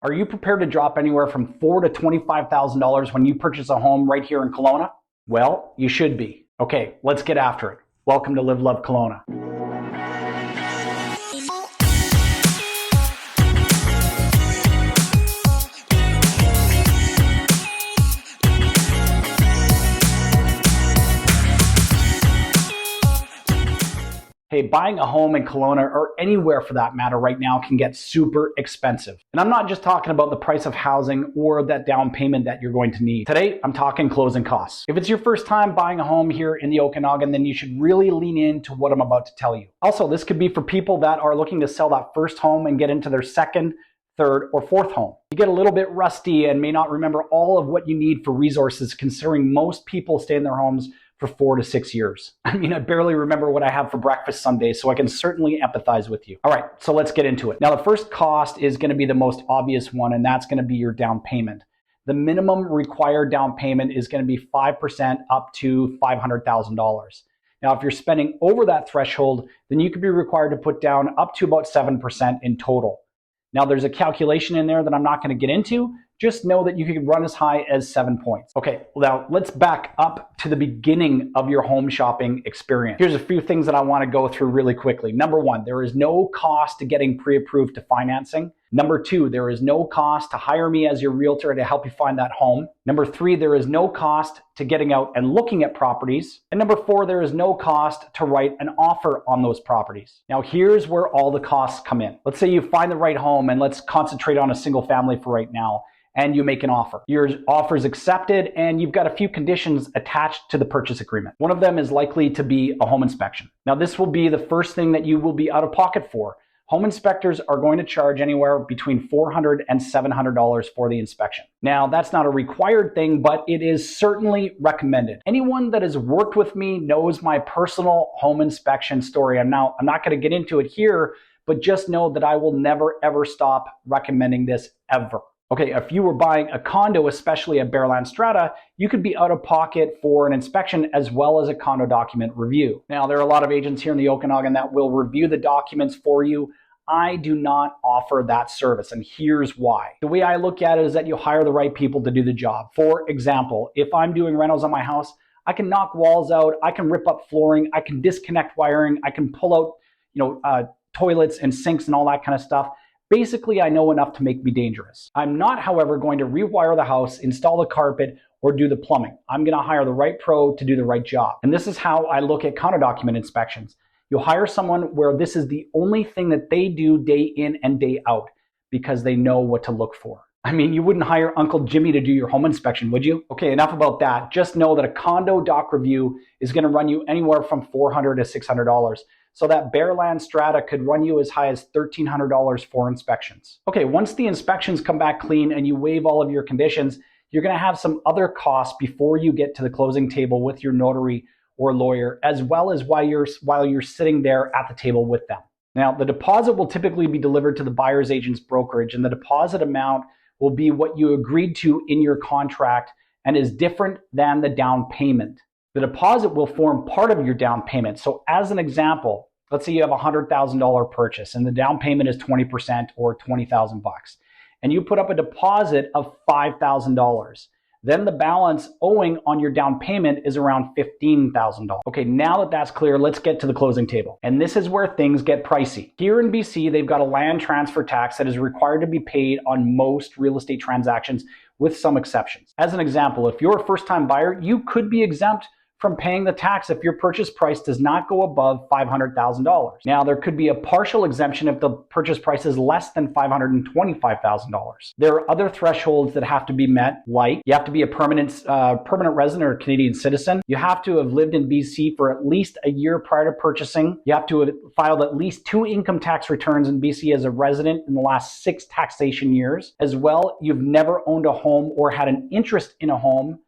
Are you prepared to drop anywhere from $4,000 to $25,000 when you purchase a home right here in Kelowna? Well, you should be. Okay, let's get after it. Welcome to Live Love Kelowna. Hey, buying a home in Kelowna or anywhere for that matter right now can get super expensive. And I'm not just talking about the price of housing or that down payment that you're going to need. Today, I'm talking closing costs. If it's your first time buying a home here in the Okanagan, then you should really lean into what I'm about to tell you. Also, this could be for people that are looking to sell that first home and get into their second, third, or fourth home. You get a little bit rusty and may not remember all of what you need for resources, considering most people stay in their homes for 4 to 6 years. I mean, I barely remember what I have for breakfast some days, so I can certainly empathize with you. All right, so let's get into it. Now, the first cost is going to be the most obvious one, and that's going to be your down payment. The minimum required down payment is going to be 5% up to $500,000. Now, if you're spending over that threshold, then you could be required to put down up to about 7% in total. Now, there's a calculation in there that I'm not going to get into. Just know that you can run as high as 7 points. Okay, now let's back up to the beginning of your home shopping experience. Here's a few things that I want to go through really quickly. Number one, there is no cost to getting pre-approved to financing. Number two, there is no cost to hire me as your realtor to help you find that home. Number three, there is no cost to getting out and looking at properties. And number four, there is no cost to write an offer on those properties. Now, here's where all the costs come in. Let's say you find the right home, and let's concentrate on a single family for right now, and you make an offer. Your offer is accepted, and you've got a few conditions attached to the purchase agreement. One of them is likely to be a home inspection. Now, this will be the first thing that you will be out of pocket for. Home inspectors are going to charge anywhere between $400 and $700 for the inspection. Now, that's not a required thing, but it is certainly recommended. Anyone that has worked with me knows my personal home inspection story. I'm not going to get into it here, but just know that I will never, ever stop recommending this ever. Okay, if you were buying a condo, especially a bare land strata, you could be out of pocket for an inspection as well as a condo document review. Now, there are a lot of agents here in the Okanagan that will review the documents for you. I do not offer that service, and here's why. The way I look at it is that you hire the right people to do the job. For example, if I'm doing rentals on my house, I can knock walls out, I can rip up flooring, I can disconnect wiring, I can pull out, toilets and sinks and all that kind of stuff. Basically, I know enough to make me dangerous. I'm not, however, going to rewire the house, install the carpet, or do the plumbing. I'm going to hire the right pro to do the right job. And this is how I look at condo document inspections. You'll hire someone where this is the only thing that they do day in and day out because they know what to look for. I mean, you wouldn't hire Uncle Jimmy to do your home inspection, would you? Okay, enough about that. Just know that a condo doc review is going to run you anywhere from $400 to $600. So that bare land strata could run you as high as $1,300 for inspections. Okay, once the inspections come back clean and you waive all of your conditions, you're going to have some other costs before you get to the closing table with your notary or lawyer, as well as while you're sitting there at the table with them. Now, the deposit will typically be delivered to the buyer's agent's brokerage, and the deposit amount will be what you agreed to in your contract and is different than the down payment. The deposit will form part of your down payment. So as an example, let's say you have a $100,000 purchase and the down payment is 20% or $20,000 bucks, and you put up a deposit of $5,000. Then the balance owing on your down payment is around $15,000. Okay, now that that's clear, let's get to the closing table. And this is where things get pricey. Here in BC, they've got a land transfer tax that is required to be paid on most real estate transactions with some exceptions. As an example, if you're a first-time buyer, you could be exempt from paying the tax if your purchase price does not go above $500,000. Now, there could be a partial exemption if the purchase price is less than $525,000. There are other thresholds that have to be met, like you have to be a permanent resident or Canadian citizen. You have to have lived in BC for at least a year prior to purchasing. You have to have filed at least 2 income tax returns in BC as a resident in the last 6 taxation years. As well, you've never owned a home or had an interest in a home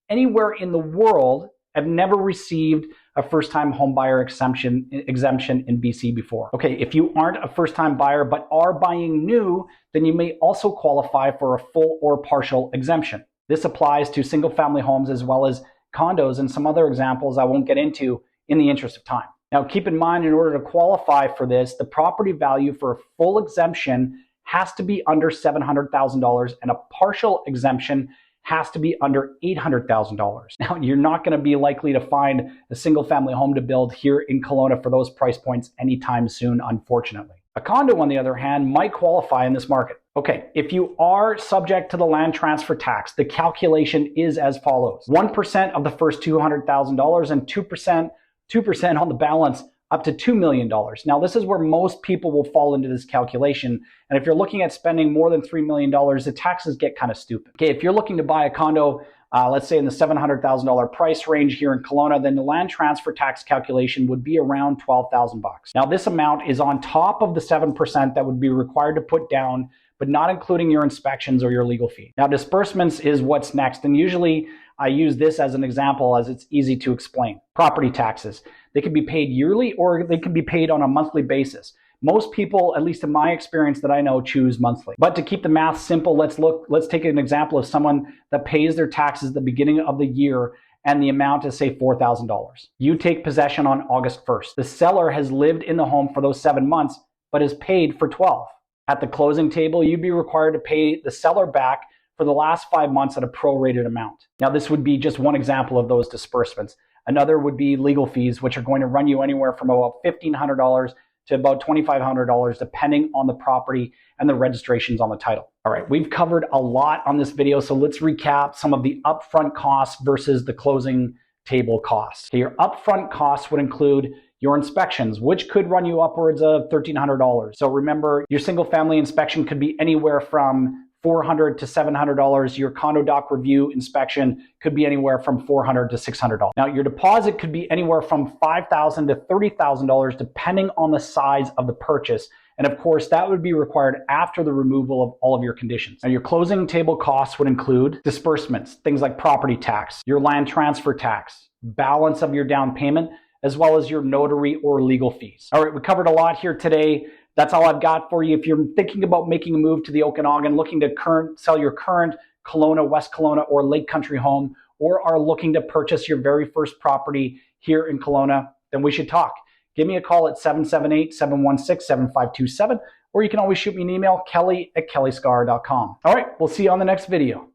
anywhere in the world. I've never received a first-time home buyer exemption in BC before. Okay, if you aren't a first-time buyer but are buying new, then you may also qualify for a full or partial exemption. This applies to single-family homes as well as condos and some other examples I won't get into in the interest of time. Now, keep in mind, in order to qualify for this, the property value for a full exemption has to be under $700,000 and a partial exemption has to be under $800,000. Now, you're not going to be likely to find a single family home to build here in Kelowna for those price points anytime soon, unfortunately. A condo, on the other hand, might qualify in this market. Okay, if you are subject to the land transfer tax, the calculation is as follows. 1% of the first $200,000 and 2% on the balance up to $2 million. Now, this is where most people will fall into this calculation. And if you're looking at spending more than $3 million, the taxes get kind of stupid. Okay, if you're looking to buy a condo, let's say in the $700,000 price range here in Kelowna, then the land transfer tax calculation would be around $12,000. Now, this amount is on top of the 7% that would be required to put down, but not including your inspections or your legal fee. Now, disbursements is what's next. And usually I use this as an example as it's easy to explain. Property taxes. They can be paid yearly or they can be paid on a monthly basis. Most people, at least in my experience that I know, choose monthly. But to keep the math simple, let's take an example of someone that pays their taxes at the beginning of the year and the amount is, say, $4,000. You take possession on August 1st. The seller has lived in the home for those 7 months, but is paid for 12. At the closing table, you'd be required to pay the seller back for the last 5 months at a prorated amount. Now, this would be just one example of those disbursements. Another would be legal fees, which are going to run you anywhere from about $1,500 to about $2,500, depending on the property and the registrations on the title. All right, we've covered a lot on this video, so let's recap some of the upfront costs versus the closing table costs. Okay, your upfront costs would include your inspections, which could run you upwards of $1,300. So remember, your single family inspection could be anywhere from $400 to $700. Your condo doc review inspection could be anywhere from $400 to $600. Now, your deposit could be anywhere from $5,000 to $30,000, depending on the size of the purchase. And of course, that would be required after the removal of all of your conditions. Now, your closing table costs would include disbursements, things like property tax, your land transfer tax, balance of your down payment, as well as your notary or legal fees. All right, we covered a lot here today. That's all I've got for you. If you're thinking about making a move to the Okanagan, looking to sell your current Kelowna, West Kelowna, or Lake Country home, or are looking to purchase your very first property here in Kelowna, then we should talk. Give me a call at 778-716-7527, or you can always shoot me an email, kelly@kellyscar.com. All right, we'll see you on the next video.